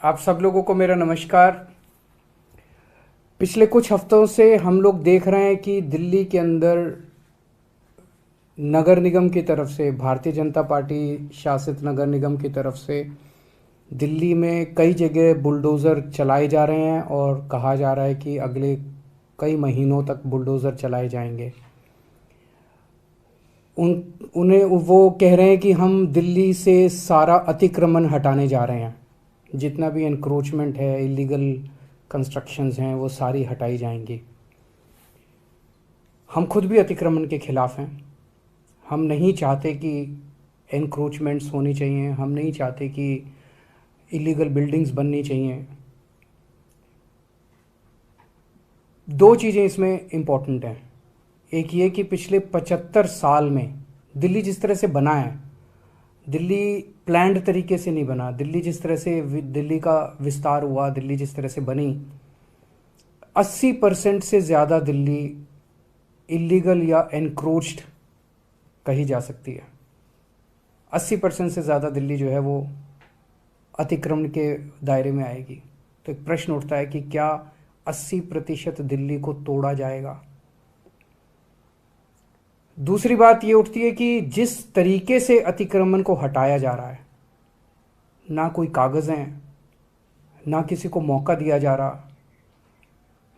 आप सब लोगों को मेरा नमस्कार। पिछले कुछ हफ्तों से हम लोग देख रहे हैं कि दिल्ली के अंदर नगर निगम की तरफ से, भारतीय जनता पार्टी शासित नगर निगम की तरफ से दिल्ली में कई जगह बुलडोज़र चलाए जा रहे हैं और कहा जा रहा है कि अगले कई महीनों तक बुलडोज़र चलाए जाएंगे। उन्हें वो कह रहे हैं कि हम दिल्ली से सारा अतिक्रमण हटाने जा रहे हैं, जितना भी एनक्रोचमेंट है, इलीगल कंस्ट्रक्शंस हैं, वो सारी हटाई जाएंगी। हम खुद भी अतिक्रमण के खिलाफ़ हैं। हम नहीं चाहते कि एनक्रोचमेंट्स होनी चाहिए, हम नहीं चाहते कि इलीगल बिल्डिंग्स बननी चाहिए। दो चीज़ें इसमें इम्पॉर्टेंट हैं। एक ये कि पिछले 75 साल में दिल्ली जिस तरह से बना है, दिल्ली प्लान्ड तरीके से नहीं बना। दिल्ली जिस तरह से दिल्ली का विस्तार हुआ, दिल्ली जिस तरह से बनी, 80% से ज़्यादा दिल्ली इलीगल या एनक्रोच्ड कही जा सकती है। 80% से ज़्यादा दिल्ली जो है वो अतिक्रमण के दायरे में आएगी। तो एक प्रश्न उठता है कि क्या 80% दिल्ली को तोड़ा जाएगा? दूसरी बात ये उठती है कि जिस तरीके से अतिक्रमण को हटाया जा रहा है, ना कोई कागज़ हैं, ना किसी को मौका दिया जा रहा।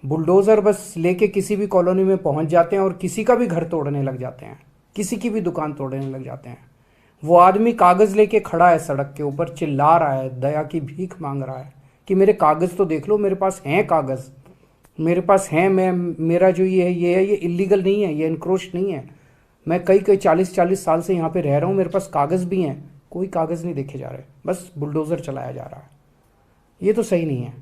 बुलडोज़र बस लेके किसी भी कॉलोनी में पहुंच जाते हैं और किसी का भी घर तोड़ने लग जाते हैं, किसी की भी दुकान तोड़ने लग जाते हैं। वो आदमी कागज़ लेके खड़ा है सड़क के ऊपर, चिल्ला रहा है, दया की भीख मांग रहा है कि मेरे कागज़ तो देख लो, मेरे पास हैं कागज़, मेरे पास हैं, मेरा जो ये है ये इलीगल नहीं है, ये इनक्रोच नहीं है। मैं कई 40 साल से यहाँ पे रह रहा हूँ, मेरे पास कागज़ भी हैं। कोई कागज़ नहीं देखे जा रहे, बस बुलडोज़र चलाया जा रहा है। ये तो सही नहीं है।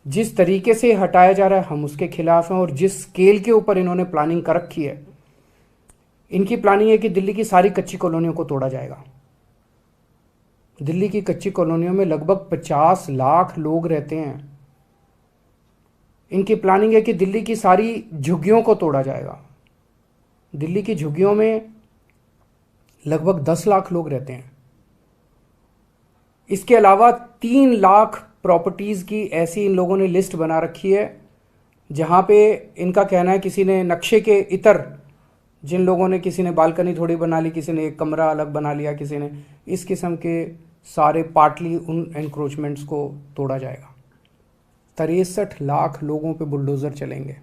जिस तरीके से हटाया जा रहा है हम उसके खिलाफ हैं, और जिस स्केल के ऊपर इन्होंने प्लानिंग कर रखी है, इनकी प्लानिंग है कि दिल्ली की सारी कच्ची कॉलोनियों को तोड़ा जाएगा। दिल्ली की कच्ची कॉलोनियों में लगभग 50 लाख लोग रहते हैं। इनकी प्लानिंग है कि दिल्ली की सारी झुग्गियों को तोड़ा जाएगा। दिल्ली की झुग्गियों में लगभग 10 लाख लोग रहते हैं। इसके अलावा 3 लाख प्रॉपर्टीज़ की ऐसी इन लोगों ने लिस्ट बना रखी है, जहाँ पे इनका कहना है किसी ने नक्शे के इतर, जिन लोगों ने, किसी ने बालकनी थोड़ी बना ली, किसी ने एक कमरा अलग बना लिया, किसी ने इस किस्म के सारे पार्टली उन एनक्रोचमेंट्स को तोड़ा जाएगा। 63 लाख लोगों पे बुलडोज़र चलेंगे।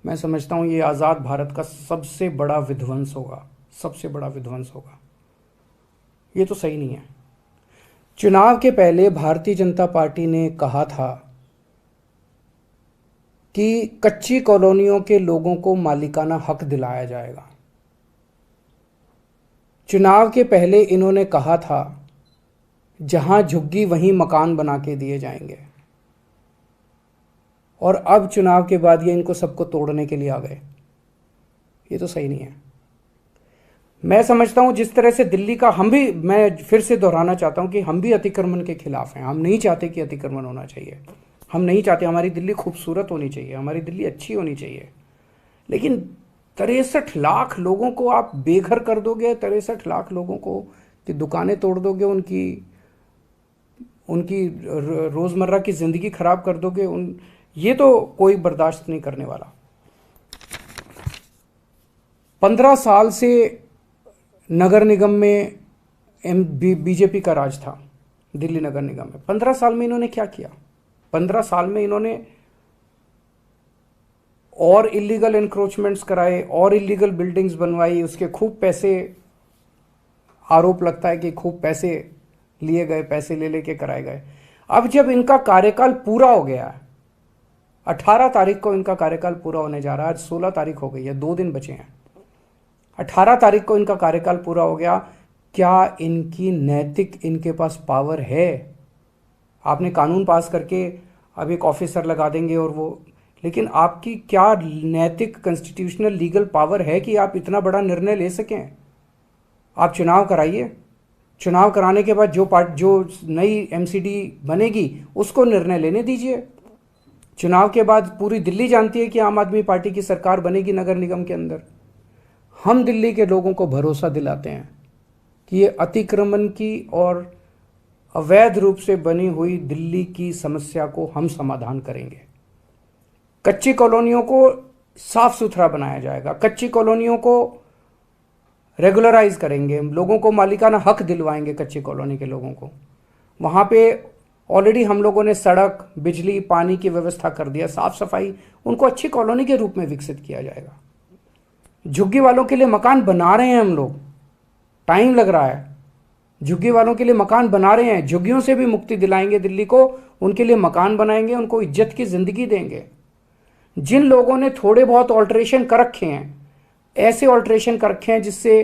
मैं समझता हूँ ये आज़ाद भारत का सबसे बड़ा विध्वंस होगा, सबसे बड़ा विध्वंस होगा। ये तो सही नहीं है। चुनाव के पहले भारतीय जनता पार्टी ने कहा था कि कच्ची कॉलोनियों के लोगों को मालिकाना हक दिलाया जाएगा। चुनाव के पहले इन्होंने कहा था जहां झुग्गी वहीं मकान बना के दिए जाएंगे, और अब चुनाव के बाद ये इनको सबको तोड़ने के लिए आ गए। ये तो सही नहीं है। मैं समझता हूं जिस तरह से दिल्ली का, मैं फिर से दोहराना चाहता हूं कि हम भी अतिक्रमण के खिलाफ हैं। हम नहीं चाहते कि अतिक्रमण होना चाहिए, हम नहीं चाहते। हमारी दिल्ली खूबसूरत होनी चाहिए, हमारी दिल्ली अच्छी होनी चाहिए। लेकिन 63 लाख लोगों को आप बेघर कर दोगे, 63 लाख लोगों को की दुकानें तोड़ दोगे, उनकी रोज़मर्रा की ज़िंदगी ख़राब कर दोगे। ये तो कोई बर्दाश्त नहीं करने वाला। 15 साल से नगर निगम में बीजेपी का राज था, दिल्ली नगर निगम में। 15 साल में इन्होंने क्या किया? 15 साल में इन्होंने और इलीगल एनक्रोचमेंट्स कराए, और इलीगल बिल्डिंग्स बनवाई, उसके खूब पैसे, आरोप लगता है कि खूब पैसे लिए गए, पैसे ले लेके कराए गए। अब जब इनका कार्यकाल पूरा हो गया है, 18 तारीख को इनका कार्यकाल पूरा होने जा रहा है, आज 16 तारीख हो गई है, 2 दिन बचे हैं। 18 तारीख को इनका कार्यकाल पूरा हो गया। क्या इनकी नैतिक, इनके पास पावर है? आपने कानून पास करके अब एक ऑफिसर लगा देंगे और वो, लेकिन आपकी क्या नैतिक, कॉन्स्टिट्यूशनल, लीगल पावर है कि आप इतना बड़ा निर्णय ले सकें? आप चुनाव कराइए, चुनाव कराने के बाद जो नई एमसीडी बनेगी उसको निर्णय लेने दीजिए। चुनाव के बाद पूरी दिल्ली जानती है कि आम आदमी पार्टी की सरकार बनेगी नगर निगम के अंदर। हम दिल्ली के लोगों को भरोसा दिलाते हैं कि ये अतिक्रमण की और अवैध रूप से बनी हुई दिल्ली की समस्या को हम समाधान करेंगे। कच्ची कॉलोनियों को साफ सुथरा बनाया जाएगा, कच्ची कॉलोनियों को रेगुलराइज करेंगे, लोगों को मालिकाना हक दिलवाएंगे कच्ची कॉलोनी के लोगों को। वहाँ पे ऑलरेडी हम लोगों ने सड़क, बिजली, पानी की व्यवस्था कर दिया, साफ सफाई, उनको अच्छी कॉलोनी के रूप में विकसित किया जाएगा। झुग्गी वालों के लिए मकान बना रहे हैं हम लोग, टाइम लग रहा है, झुग्गी वालों के लिए मकान बना रहे हैं, झुग्गियों से भी मुक्ति दिलाएंगे दिल्ली को, उनके लिए मकान बनाएंगे, उनको इज्जत की जिंदगी देंगे। जिन लोगों ने थोड़े बहुत ऑल्ट्रेशन कर रखे हैं, ऐसे ऑल्ट्रेशन कर रखे हैं जिससे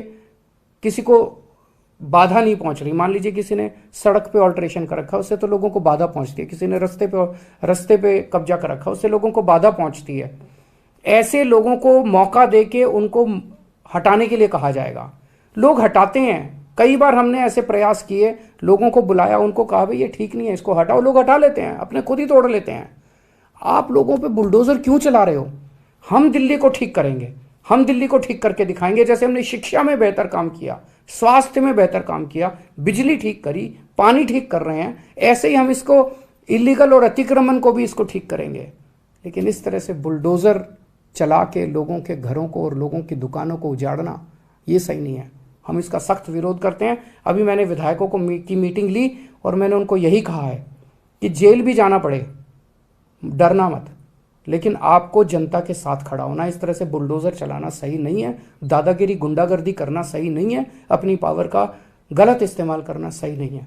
किसी को बाधा नहीं पहुंच रही, मान लीजिए किसी ने सड़क पे ऑल्ट्रेशन कर रखा है, उससे तो लोगों को बाधा पहुंचती है, किसी ने रस्ते पे कब्जा कर रखा है, उससे लोगों को बाधा पहुंचती है। ऐसे लोगों को मौका देके उनको हटाने के लिए कहा जाएगा। लोग हटाते हैं, कई बार हमने ऐसे प्रयास किए, लोगों को बुलाया, उनको कहा भाई ये ठीक नहीं है, इसको हटाओ, लोग हटा लेते हैं, अपने खुद ही तोड़ लेते हैं। आप लोगों पे बुलडोजर क्यों चला रहे हो? हम दिल्ली को ठीक करेंगे, हम दिल्ली को ठीक करके दिखाएंगे। जैसे हमने शिक्षा में बेहतर काम किया, स्वास्थ्य में बेहतर काम किया, बिजली ठीक करी, पानी ठीक कर रहे हैं, ऐसे ही हम इसको इलीगल और अतिक्रमण को भी इसको ठीक करेंगे। लेकिन इस तरह से बुलडोजर चला के लोगों के घरों को और लोगों की दुकानों को उजाड़ना, ये सही नहीं है। हम इसका सख्त विरोध करते हैं। अभी मैंने विधायकों की मीटिंग ली और मैंने उनको यही कहा है कि जेल भी जाना पड़े, डरना मत, लेकिन आपको जनता के साथ खड़ा होना। इस तरह से बुलडोजर चलाना सही नहीं है, दादागिरी, गुंडागर्दी करना सही नहीं है, अपनी पावर का गलत इस्तेमाल करना सही नहीं है।